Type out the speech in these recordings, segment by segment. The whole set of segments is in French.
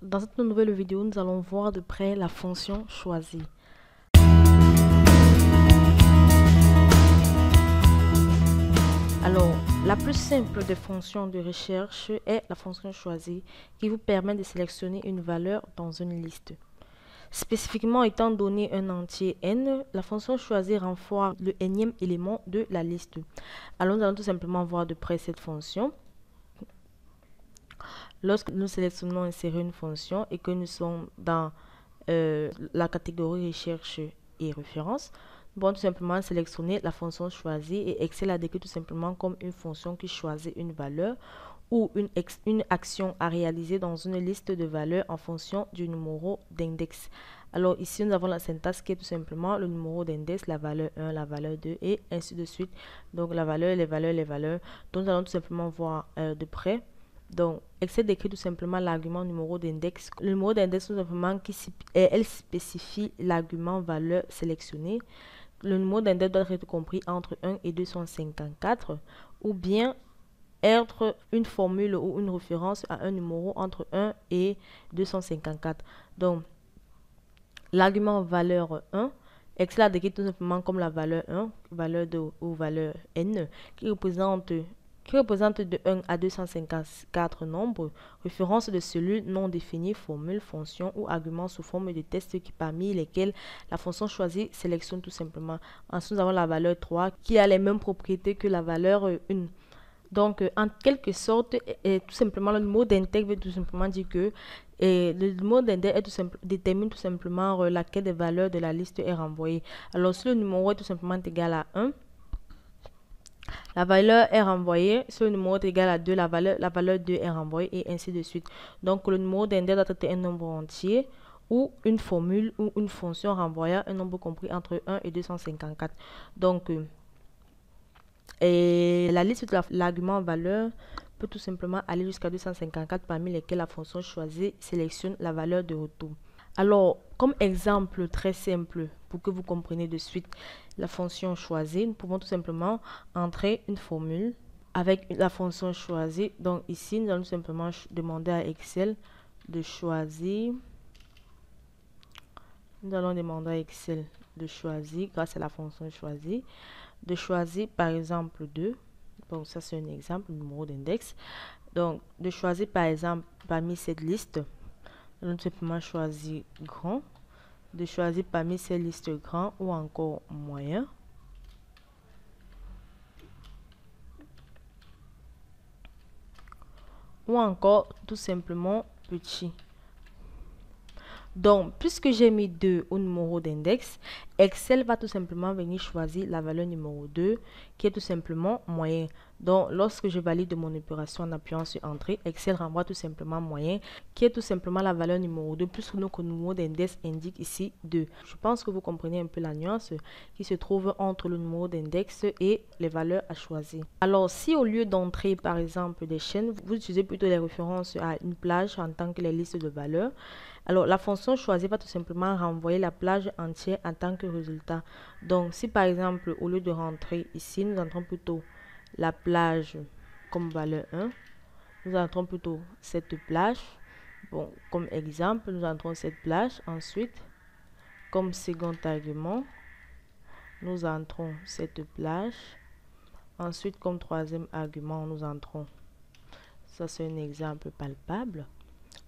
Dans cette nouvelle vidéo, nous allons voir de près la fonction choisie. Alors, la plus simple des fonctions de recherche est la fonction choisie qui vous permet de sélectionner une valeur dans une liste. Spécifiquement étant donné un entier n, la fonction choisie renvoie le nème élément de la liste. Alors, nous allons tout simplement voir de près cette fonction. Lorsque nous sélectionnons insérer une fonction et que nous sommes dans la catégorie recherche et référence, nous pouvons tout simplement sélectionner la fonction choisie et Excel la décrit tout simplement comme une fonction qui choisit une valeur ou une action à réaliser dans une liste de valeurs en fonction du numéro d'index. Alors ici, nous avons la syntaxe qui est tout simplement le numéro d'index, la valeur 1, la valeur 2 et ainsi de suite. Donc la valeur, les valeurs, les valeurs. Donc nous allons tout simplement voir de près. Donc, Excel décrit tout simplement l'argument numéro d'index. Le numéro d'index, tout simplement, elle spécifie l'argument valeur sélectionnée. Le numéro d'index doit être compris entre 1 et 254 ou bien être une formule ou une référence à un numéro entre 1 et 254. Donc, l'argument valeur 1, Excel a décrit tout simplement comme la valeur 1, valeur 2 ou valeur n, qui représente de 1 à 254 nombres, référence de cellules non définies, formules, fonctions ou arguments sous forme de tests parmi lesquels la fonction choisie sélectionne tout simplement. Ensuite, nous avons la valeur 3 qui a les mêmes propriétés que la valeur 1. Donc, en quelque sorte, tout simplement, le numéro d'index veut tout simplement dire que le numéro d'index détermine tout simplement laquelle des valeurs de la liste est renvoyée. Alors, si le numéro est tout simplement égal à 1, la valeur est renvoyée. Si le numéro est égal à 2, la valeur 2 est renvoyée et ainsi de suite. Donc, le numéro d'index doit être un nombre entier ou une formule ou une fonction renvoyant un nombre compris entre 1 et 254. Donc, la liste de l'argument valeur peut tout simplement aller jusqu'à 254 parmi lesquels la fonction choisie sélectionne la valeur de retour. Alors, comme exemple très simple pour que vous compreniez de suite la fonction choisie, nous pouvons tout simplement entrer une formule avec la fonction choisie. Donc ici, nous allons simplement demander à Excel de choisir. Nous allons demander à Excel de choisir grâce à la fonction choisie. De choisir par exemple 2. Donc ça c'est un exemple, numéro d'index. Donc de choisir par exemple parmi cette liste. Nous allons simplement choisir grand, de choisir parmi ces listes grand ou encore moyen. Ou encore tout simplement petit. Donc, puisque j'ai mis 2 au numéro d'index, Excel va tout simplement venir choisir la valeur numéro 2, qui est tout simplement moyen. Donc, lorsque je valide mon opération en appuyant sur Entrée, Excel renvoie tout simplement moyen, qui est tout simplement la valeur numéro 2, puisque notre numéro d'index indique ici 2. Je pense que vous comprenez un peu la nuance qui se trouve entre le numéro d'index et les valeurs à choisir. Alors, si au lieu d'entrer, par exemple, des chaînes, vous utilisez plutôt les références à une plage en tant que les listes de valeurs, alors la fonction choisie va tout simplement renvoyer la plage entière en tant que résultat. Donc, si par exemple, au lieu de rentrer ici, nous entrons plutôt la plage comme valeur 1, nous entrons plutôt cette plage. Bon, comme exemple, nous entrons cette plage. Ensuite, comme second argument, nous entrons cette plage. Ensuite, comme troisième argument, nous entrons, ça c'est un exemple palpable,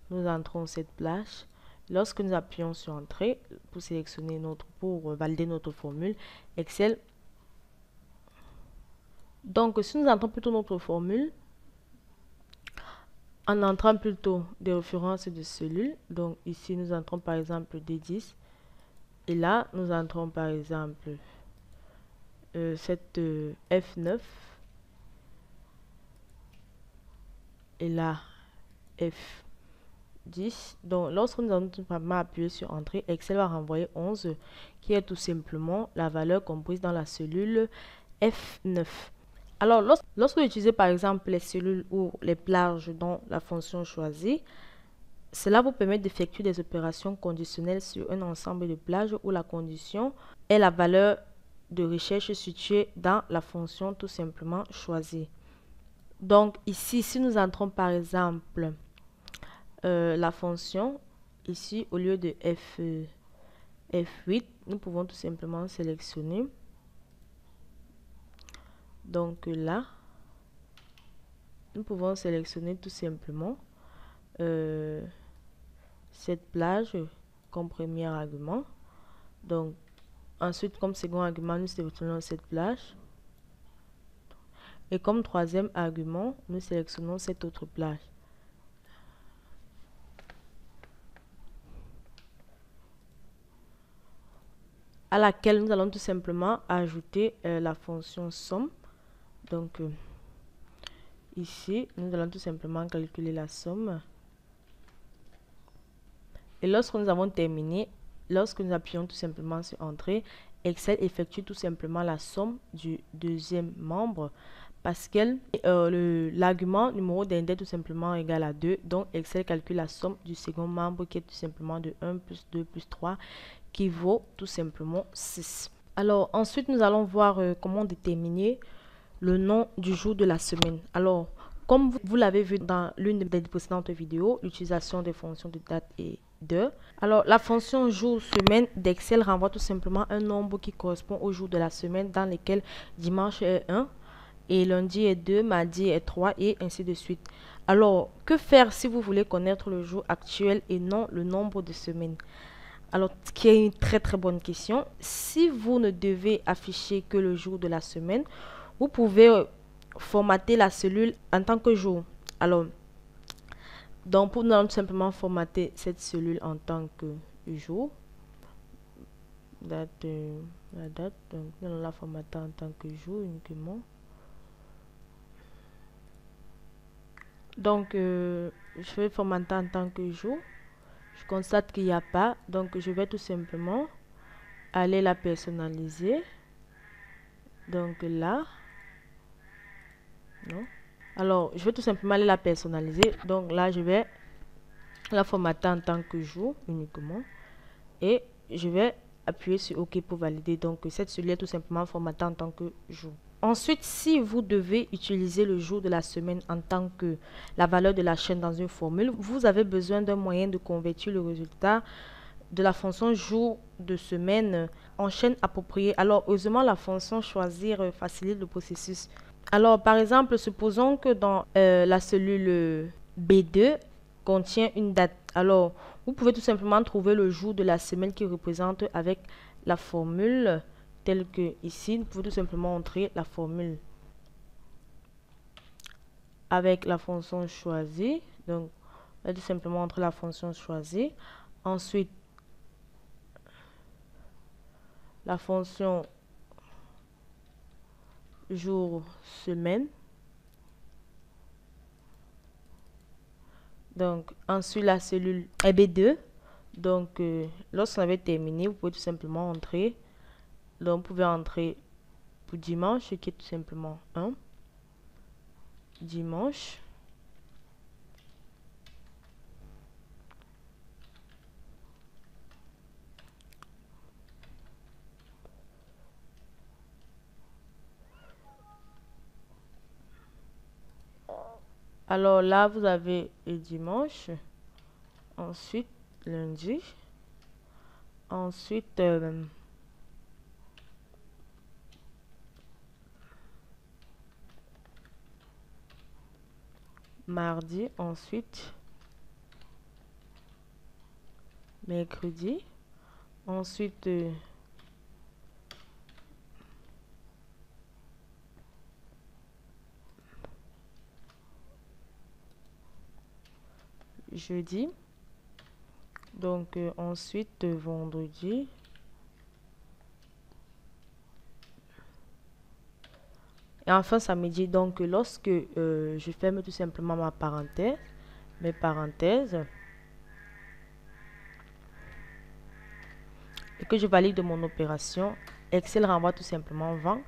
nous entrons cette plage. Lorsque nous appuyons sur Entrée pour sélectionner pour valider notre formule, Excel. Donc, si nous entrons plutôt notre formule, en entrant plutôt des références de cellules, donc ici nous entrons par exemple D10, et là nous entrons par exemple cette F9, et là F10. Donc, lorsque nous allons tout simplement appuyer sur Entrée, Excel va renvoyer 11, qui est tout simplement la valeur comprise dans la cellule F9. Alors, lorsque vous utilisez par exemple les cellules ou les plages dans la fonction choisie, cela vous permet d'effectuer des opérations conditionnelles sur un ensemble de plages où la condition est la valeur de recherche située dans la fonction tout simplement choisie. Donc ici, si nous entrons par exemple la fonction, ici, au lieu de F8, nous pouvons tout simplement sélectionner. Donc là, nous pouvons sélectionner tout simplement cette plage comme premier argument. Donc, ensuite, comme second argument, nous sélectionnons cette plage. Et comme troisième argument, nous sélectionnons cette autre plage. À laquelle nous allons tout simplement ajouter la fonction somme. Donc, ici, nous allons tout simplement calculer la somme. Et lorsque nous avons terminé, lorsque nous appuyons tout simplement sur Entrée, Excel effectue tout simplement la somme du deuxième membre parce que l'argument numéro d'index tout simplement égal à 2. Donc, Excel calcule la somme du second membre qui est tout simplement de 1 plus 2 plus 3 qui vaut tout simplement 6. Alors, ensuite, nous allons voir comment déterminer le nom du jour de la semaine. Alors, comme vous l'avez vu dans l'une des précédentes vidéos, l'utilisation des fonctions de date et d'heure. Alors, la fonction jour-semaine d'Excel renvoie tout simplement un nombre qui correspond au jour de la semaine dans lequel dimanche est 1 et lundi est 2, mardi est 3 et ainsi de suite. Alors, que faire si vous voulez connaître le jour actuel et non le nombre de semaines? Alors, qui est une très bonne question. Si vous ne devez afficher que le jour de la semaine, vous pouvez formater la cellule en tant que jour. Alors, donc pour nous allons tout simplement formater cette cellule en tant que jour. La date, donc nous allons la formater en tant que jour uniquement. Donc, je vais formater en tant que jour. Je constate qu'il n'y a pas, donc je vais tout simplement aller la personnaliser. Donc là, non. Alors, je vais tout simplement aller la personnaliser. Donc là, je vais la formater en tant que jour uniquement. Et je vais appuyer sur OK pour valider. Donc, cette cellule est tout simplement formatée en tant que jour. Ensuite, si vous devez utiliser le jour de la semaine en tant que la valeur de la chaîne dans une formule, vous avez besoin d'un moyen de convertir le résultat de la fonction jour de semaine en chaîne appropriée. Alors, heureusement, la fonction choisir facilite le processus. Alors, par exemple, supposons que dans la cellule B2 contient une date. Alors, vous pouvez tout simplement trouver le jour de la semaine qui représente avec la formule telle que ici. Vous pouvez tout simplement entrer la formule avec la fonction choisie. Donc, on va tout simplement entrer la fonction choisie. Ensuite, la fonction jour, semaine. Donc, ensuite, la cellule B2. Donc, lorsqu'on avait terminé, vous pouvez tout simplement entrer. Donc, vous pouvez entrer pour dimanche, ce qui est tout simplement 1. Dimanche. Alors là, vous avez le dimanche. Ensuite, lundi. Ensuite, mardi. Ensuite, mercredi. Ensuite, jeudi. Donc, ensuite, vendredi. Et enfin, samedi. Donc, lorsque je ferme tout simplement ma parenthèse, mes parenthèses, et que je valide mon opération, Excel renvoie tout simplement 20,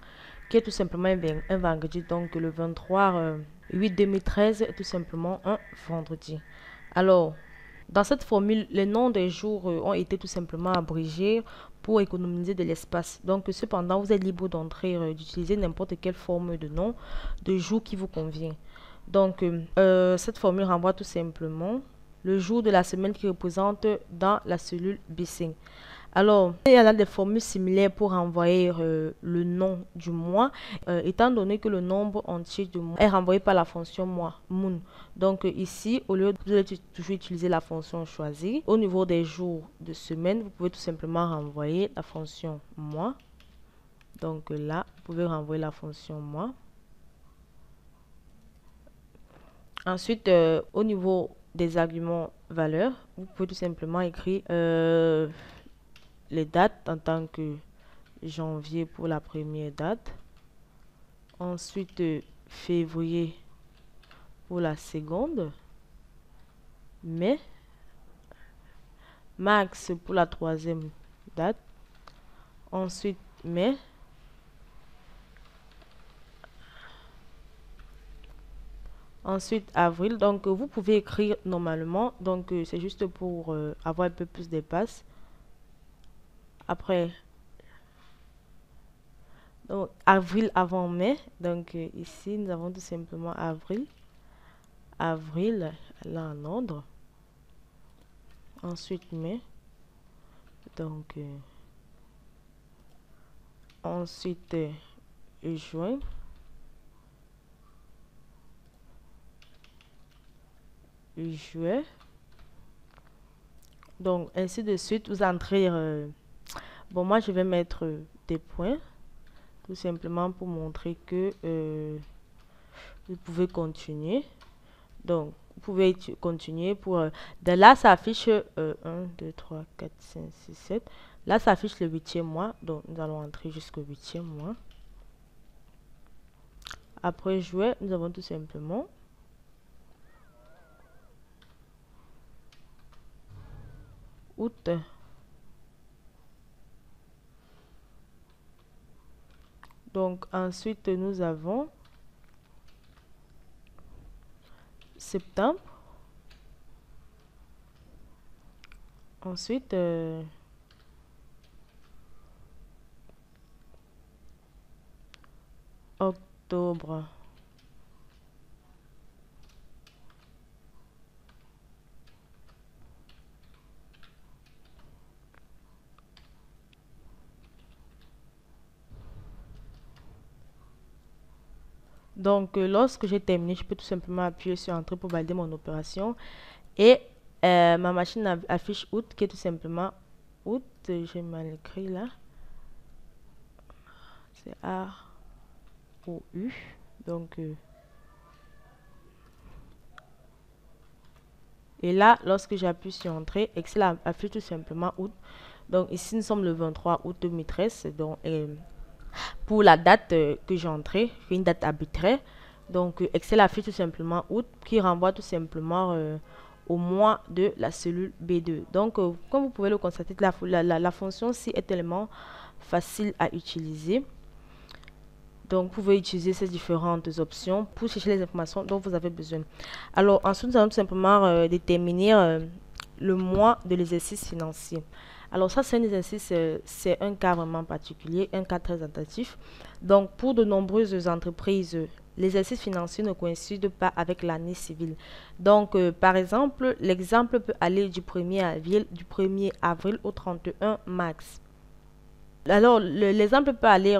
qui est tout simplement un vendredi. Donc, le 23/8/2013 est tout simplement un vendredi. Alors, dans cette formule, les noms des jours ont été tout simplement abrégés pour économiser de l'espace. Donc, cependant, vous êtes libre d'entrer, d'utiliser n'importe quelle forme de nom de jour qui vous convient. Donc, cette formule renvoie tout simplement le jour de la semaine qui représente dans la cellule B5. Alors, il y a là des formules similaires pour renvoyer le nom du mois, étant donné que le nombre entier du mois est renvoyé par la fonction mois, moon. Donc ici, au lieu de toujours utiliser la fonction choisie, au niveau des jours de semaine, vous pouvez tout simplement renvoyer la fonction mois. Donc là, vous pouvez renvoyer la fonction mois. Ensuite, au niveau des arguments valeurs, vous pouvez tout simplement écrire les dates en tant que janvier pour la première date. Ensuite, février pour la seconde. Mai. Mars pour la troisième date. Ensuite, mai. Ensuite, avril. Donc, vous pouvez écrire normalement. Donc, c'est juste pour avoir un peu plus d'espace. Après, donc, avril avant mai. Donc, ici, nous avons tout simplement avril. Avril, là en ordre. Ensuite, mai. Donc, ensuite, juin. Juillet. Donc, ainsi de suite, vous entrez... bon, moi, je vais mettre des points. Tout simplement pour montrer que vous pouvez continuer. Donc, vous pouvez continuer pour... de là, ça affiche 1, 2, 3, 4, 5, 6, 7. Là, ça affiche le 8e mois. Donc, nous allons entrer jusqu'au 8e mois. Après juillet, nous avons tout simplement... août. Donc, ensuite, nous avons... septembre. Ensuite, octobre. Donc, lorsque j'ai terminé, je peux tout simplement appuyer sur Entrée pour valider mon opération. Et ma machine affiche août, qui est tout simplement août. J'ai mal écrit là. C'est A-O-U. Donc, et là, lorsque j'appuie sur Entrée, Excel affiche tout simplement août. Donc, ici, nous sommes le 23 août 2013. Donc, pour la date que j'ai entrée, une date arbitraire. Donc, Excel affiche tout simplement août, qui renvoie tout simplement au mois de la cellule B2. Donc, comme vous pouvez le constater, la fonction ci est tellement facile à utiliser. Donc, vous pouvez utiliser ces différentes options pour chercher les informations dont vous avez besoin. Alors, ensuite, nous allons tout simplement déterminer le mois de l'exercice financier. Alors ça, c'est un exercice, c'est un cas vraiment particulier, un cas très attentif. Donc, pour de nombreuses entreprises, l'exercice financier ne coïncide pas avec l'année civile. Donc, par exemple, l'exemple peut aller du 1er avril au 31 mars. Alors, l'exemple peut aller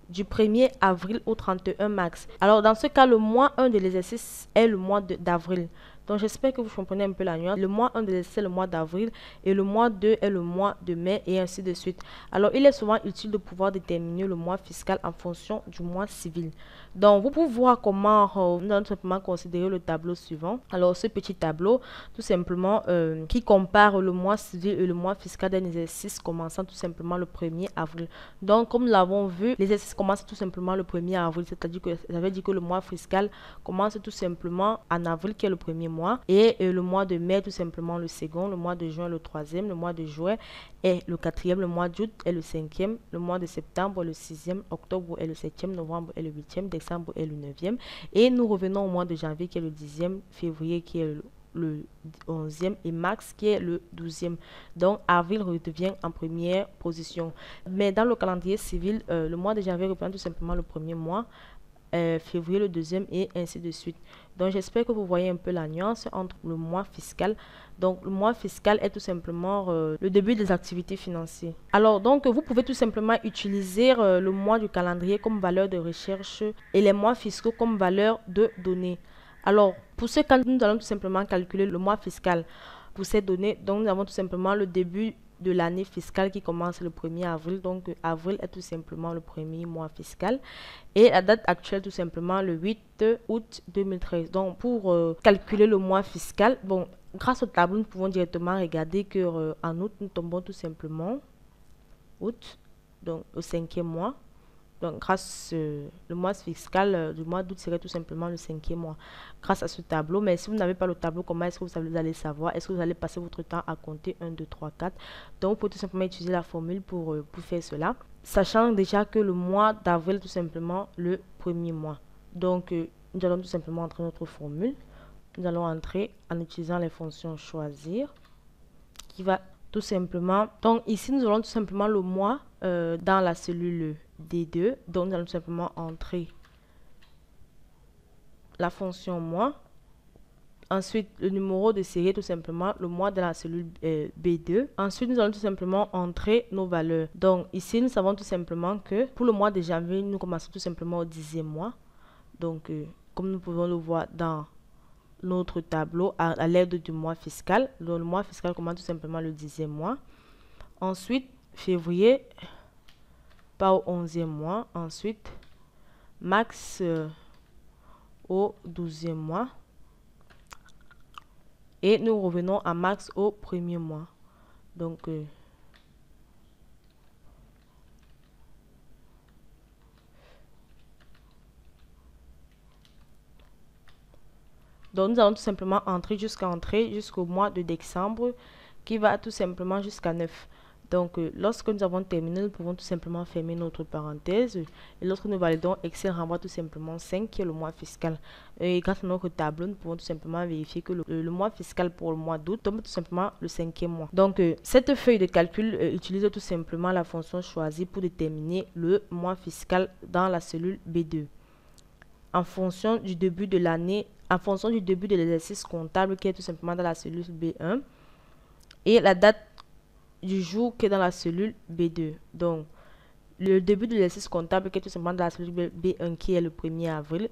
du 1er avril au 31 mars. Alors, dans ce cas, le mois 1 de l'exercice est le mois d'avril. Donc, j'espère que vous comprenez un peu la nuance. Le mois 1 de l'exercice est le mois d'avril et le mois 2 est le mois de mai et ainsi de suite. Alors, il est souvent utile de pouvoir déterminer le mois fiscal en fonction du mois civil. Donc, vous pouvez voir comment nous allons simplement considérer le tableau suivant. Alors, ce petit tableau, tout simplement, qui compare le mois civil et le mois fiscal d'un exercice commençant tout simplement le 1er avril. Donc, comme nous l'avons vu, l'exercice commence tout simplement le 1er avril, c'est-à-dire que ça veut dire que le mois fiscal commence tout simplement en avril, qui est le premier mois, et le mois de mai, tout simplement le second, le mois de juin, le troisième, le mois de juin est le quatrième, le mois d'août est le cinquième, le mois de septembre est le sixième, octobre est le septième, novembre est le huitième, décembre est le neuvième, et nous revenons au mois de janvier qui est le 10e, février qui est le 11e et mars qui est le 12e. Donc, avril redevient en première position. Mais dans le calendrier civil, le mois de janvier représente tout simplement le premier mois. février le deuxième et ainsi de suite. Donc j'espère que vous voyez un peu la nuance entre le mois fiscal. Donc le mois fiscal est tout simplement le début des activités financières. Alors donc vous pouvez tout simplement utiliser le mois du calendrier comme valeur de recherche et les mois fiscaux comme valeur de données. Alors pour ce cas, nous allons tout simplement calculer le mois fiscal pour ces données. Donc nous avons tout simplement le début de l'année fiscale qui commence le 1er avril. Donc avril est tout simplement le premier mois fiscal et la date actuelle tout simplement le 8 août 2013. Donc pour calculer le mois fiscal, bon, grâce au tableau nous pouvons directement regarder que en août nous tombons tout simplement août, donc au 5e mois. Donc, grâce le mois fiscal du mois d'août serait tout simplement le 5e mois grâce à ce tableau. Mais si vous n'avez pas le tableau, comment est-ce que vous allez savoir? Est-ce que vous allez passer votre temps à compter 1, 2, 3, 4? Donc, vous pouvez tout simplement utiliser la formule pour faire cela. Sachant déjà que le mois d'avril est tout simplement le premier mois. Donc, nous allons tout simplement entrer notre formule. Nous allons entrer en utilisant les fonctions choisir qui va tout simplement. Donc, ici, nous aurons tout simplement le mois dans la cellule D2, donc nous allons tout simplement entrer la fonction mois. Ensuite, le numéro de série, tout simplement le mois de la cellule B2. Ensuite, nous allons tout simplement entrer nos valeurs. Donc, ici, nous savons tout simplement que pour le mois de janvier, nous commençons tout simplement au 10e mois. Donc, comme nous pouvons le voir dans notre tableau à l'aide du mois fiscal. Donc, le mois fiscal commence tout simplement le 10e mois. Ensuite, février pas au 11e mois. Ensuite, max au 12e mois. Et nous revenons à max au 1er mois. Donc, nous allons tout simplement entrer jusqu'au mois de décembre qui va tout simplement jusqu'à 9. Donc, lorsque nous avons terminé, nous pouvons tout simplement fermer notre parenthèse. Et lorsque nous validons, Excel renvoie tout simplement 5 qui est le mois fiscal. Et grâce à notre tableau, nous pouvons tout simplement vérifier que le mois fiscal pour le mois d'août tombe tout simplement le 5e mois. Donc, cette feuille de calcul utilise tout simplement la fonction choisie pour déterminer le mois fiscal dans la cellule B2. En fonction du début de l'année, en fonction du début de l'exercice comptable qui est tout simplement dans la cellule B1 et la date du jour qui est dans la cellule B2. Donc, le début de l'exercice comptable qui est tout simplement dans la cellule B1 qui est le 1er avril.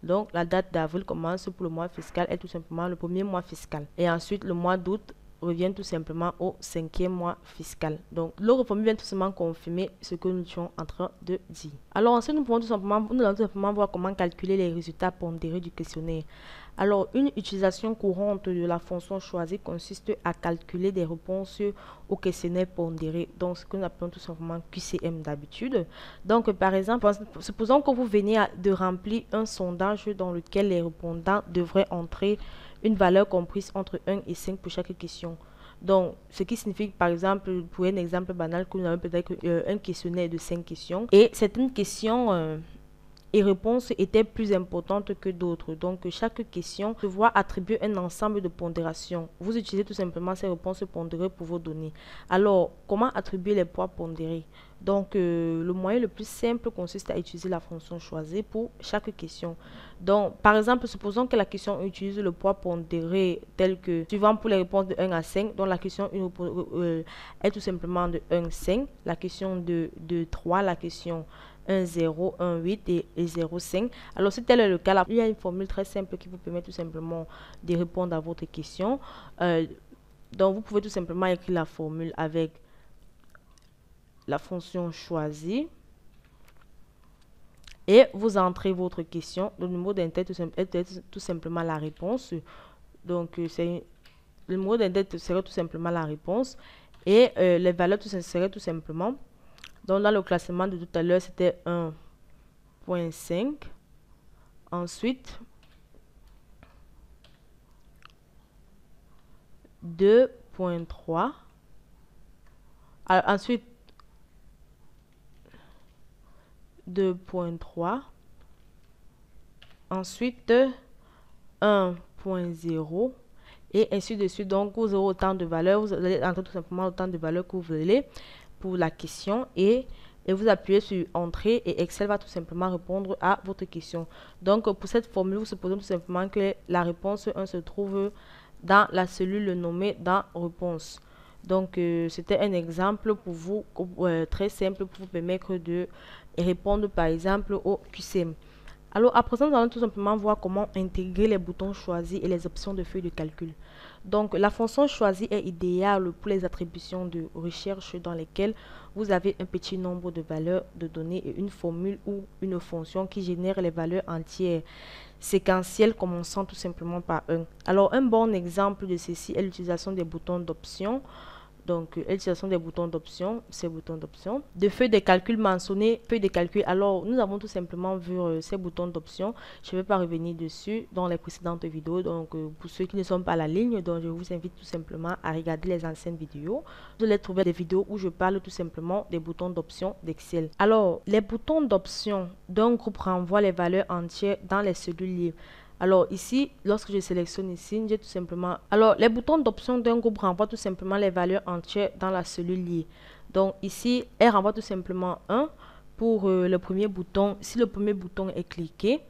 Donc, la date d'avril commence pour le mois fiscal est tout simplement le premier mois fiscal. Et ensuite, le mois d'août revient tout simplement au 5e mois fiscal. Donc, le formule vient tout simplement confirmer ce que nous sommes en train de dire. Alors, ensuite, nous allons tout simplement voir comment calculer les résultats pondérés du questionnaire. Alors, une utilisation courante de la fonction choisie consiste à calculer des réponses au questionnaire pondéré, donc ce que nous appelons tout simplement QCM d'habitude. Donc, par exemple, supposons que vous venez de remplir un sondage dans lequel les répondants devraient entrer une valeur comprise entre 1 et 5 pour chaque question. Donc, ce qui signifie, par exemple, pour un exemple banal, que nous avons peut-être un questionnaire de 5 questions et certaines questions et réponses étaient plus importantes que d'autres. Donc, chaque question se voit attribuer un ensemble de pondérations. Vous utilisez tout simplement ces réponses pondérées pour vos données. Alors, comment attribuer les poids pondérés? Donc, le moyen le plus simple consiste à utiliser la fonction choisie pour chaque question. Donc, par exemple, supposons que la question utilise le poids pondéré tel que suivant pour les réponses de 1 à 5. Donc, la question est tout simplement de 1, 5. La question de 3, la question 1, 0, 1, 8 et 0, 5. Alors, si tel est le cas, là, il y a une formule très simple qui vous permet tout simplement de répondre à votre question. Donc, vous pouvez tout simplement écrire la formule avec la fonction choisie et vous entrez votre question. Le numéro d'entête est tout simplement la réponse. Donc, le numéro d'entête serait tout simplement la réponse et les valeurs seraient tout simplement. Donc, dans le classement de tout à l'heure, c'était 1.5. Ensuite, 2.3. Ensuite, 2.3. Ensuite, 1.0. Et ainsi de suite. Donc, vous aurez autant de valeurs. Vous allez entrer tout simplement autant de valeurs que vous voulez pour la question et et vous appuyez sur Entrée et Excel va tout simplement répondre à votre question. Donc, pour cette formule, vous supposez tout simplement que la réponse 1 se trouve dans la cellule nommée dans Réponse. Donc, c'était un exemple pour vous, très simple, pour vous permettre de répondre par exemple au QCM. Alors, à présent, nous allons tout simplement voir comment intégrer les boutons choisis et les options de feuille de calcul. Donc, la fonction choisie est idéale pour les attributions de recherche dans lesquelles vous avez un petit nombre de valeurs de données et une formule ou une fonction qui génère les valeurs entières séquentielles commençant tout simplement par 1. Alors, un bon exemple de ceci est l'utilisation des boutons d'options. Donc, l'utilisation des boutons d'options, ces boutons d'options. De feuilles de calcul mentionnées, feuilles de calcul. Alors, nous avons tout simplement vu ces boutons d'options. Je ne vais pas revenir dessus dans les précédentes vidéos. Donc, pour ceux qui ne sont pas à la ligne, donc je vous invite tout simplement à regarder les anciennes vidéos. Vous allez trouver des vidéos où je parle tout simplement des boutons d'options d'Excel. Alors, les boutons d'options d'un groupe renvoient les valeurs entières dans les cellules liées. Alors ici, lorsque je sélectionne ici, j'ai tout simplement... Alors, les boutons d'option d'un groupe renvoient tout simplement les valeurs entières dans la cellule liée. Donc ici, elle renvoie tout simplement 1 pour le premier bouton, si le premier bouton est cliqué.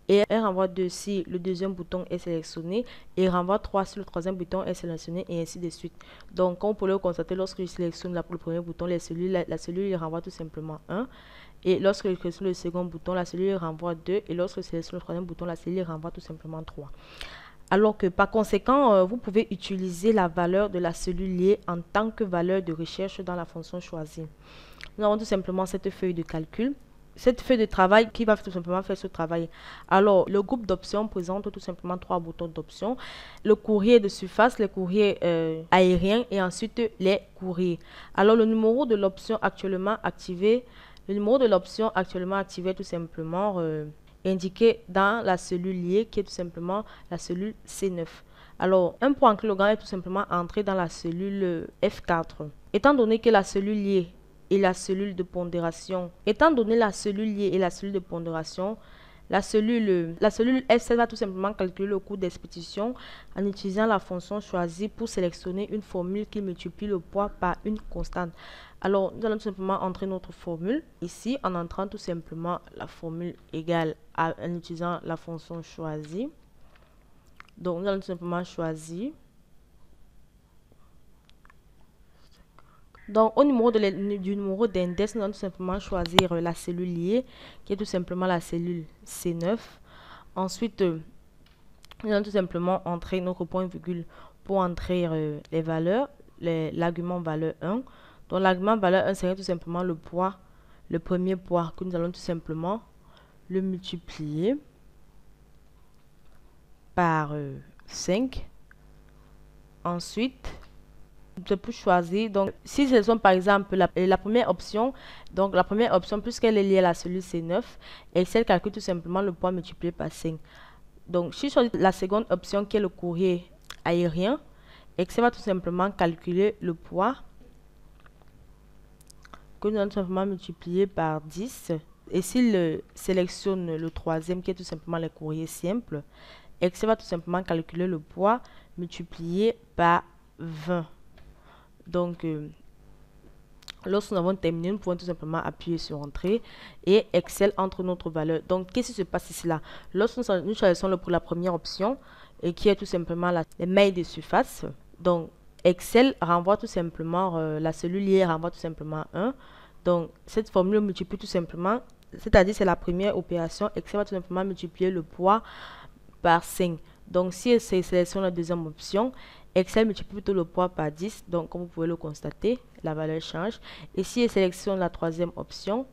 Et elle renvoie 2 si le deuxième bouton est sélectionné. Et renvoie 3 si le troisième bouton est sélectionné et ainsi de suite. Donc, comme vous pouvez le constater, lorsque je sélectionne là pour le premier bouton, la cellule renvoie tout simplement 1. Et lorsque je sélectionne le second bouton, la cellule renvoie 2. Et lorsque je sélectionne le troisième bouton, la cellule renvoie tout simplement 3. Alors que par conséquent, vous pouvez utiliser la valeur de la cellule liée en tant que valeur de recherche dans la fonction choisie. Nous avons tout simplement cette feuille de calcul. Cette feuille de travail qui va tout simplement faire ce travail. Alors, le groupe d'options présente tout simplement 3 boutons d'options. Le courrier de surface, les courriers aériens et ensuite les courriers. Alors, le numéro de l'option actuellement activé, est tout simplement indiqué dans la cellule liée qui est tout simplement la cellule C9. Alors, un point en kilogramme est tout simplement entré dans la cellule F4. Étant donné que la cellule liée et la cellule de pondération. Étant donné la cellule liée et la cellule de pondération, la cellule F7 va tout simplement calculer le coût d'expédition en utilisant la fonction choisie pour sélectionner une formule qui multiplie le poids par une constante. Alors, nous allons tout simplement entrer notre formule ici en entrant tout simplement la formule égale en utilisant la fonction choisie. Donc, nous allons tout simplement choisir. Donc, au numéro du numéro d'index, nous allons tout simplement choisir la cellule liée, qui est tout simplement la cellule C9. Ensuite, nous allons tout simplement entrer notre point virgule pour entrer les valeurs, l'argument valeur 1. Donc, l'argument valeur 1 serait tout simplement le poids, le premier poids que nous allons tout simplement le multiplier par 5. Ensuite, pour choisir, donc si ce sont par exemple la première option, donc la première option puisqu'elle est liée à la cellule C9, Excel calcule tout simplement le poids multiplié par 5. Donc si je choisis la seconde option qui est le courrier aérien, Excel va tout simplement calculer le poids que nous allons tout simplement multiplier par 10. Et s'il sélectionne le troisième qui est tout simplement le courrier simple, Excel va tout simplement calculer le poids multiplié par 20. Donc, lorsque nous avons terminé, nous pouvons tout simplement appuyer sur Entrée et Excel entre notre valeur. Donc, qu'est-ce qui se passe ici là? Lorsque nous choisissons pour la première option, et qui est tout simplement les mailles de surface, donc Excel renvoie tout simplement, la cellule liée renvoie tout simplement 1. Donc, cette formule multiplie tout simplement, c'est-à-dire c'est la première opération, Excel va tout simplement multiplier le poids par 5. Donc, si elle sélectionne la deuxième option, Excel multiplie plutôt le poids par 10. Donc, comme vous pouvez le constater, la valeur change. Et si elle sélectionne la troisième option,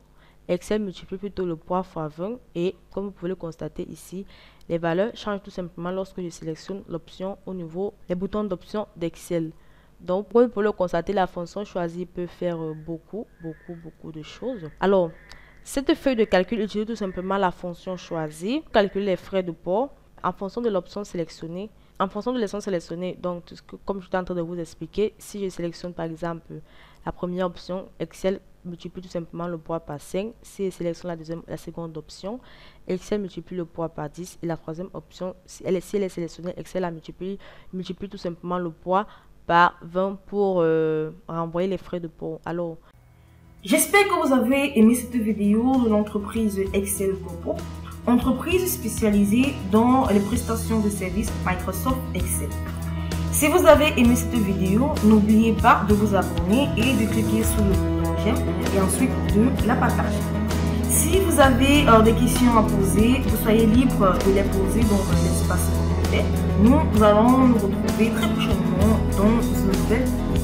Excel multiplie plutôt le poids fois 20. Et comme vous pouvez le constater ici, les valeurs changent tout simplement lorsque je sélectionne l'option au niveau des boutons d'option d'Excel. Donc, comme vous pouvez le constater, la fonction choisie peut faire beaucoup de choses. Alors, cette feuille de calcul utilise tout simplement la fonction choisie pour calculer les frais de port en fonction de l'option sélectionnée. En fonction de l'option sélectionnée, donc comme je suis en train de vous expliquer, si je sélectionne par exemple la première option, Excel multiplie tout simplement le poids par 5. Si je sélectionne la seconde option, Excel multiplie le poids par 10. Et la troisième option, si elle est sélectionnée, Excel multiplie tout simplement le poids par 20 pour renvoyer les frais de port. Alors, J'espère que vous avez aimé cette vidéo de l'entreprise Excel Group, entreprise spécialisée dans les prestations de services Microsoft Excel. Si vous avez aimé cette vidéo, n'oubliez pas de vous abonner et de cliquer sur le bouton j'aime et ensuite de la partager. Si vous avez des questions à poser, vous soyez libre de les poser dans l'espace commentaire. Nous allons nous retrouver très prochainement dans une nouvelle vidéo.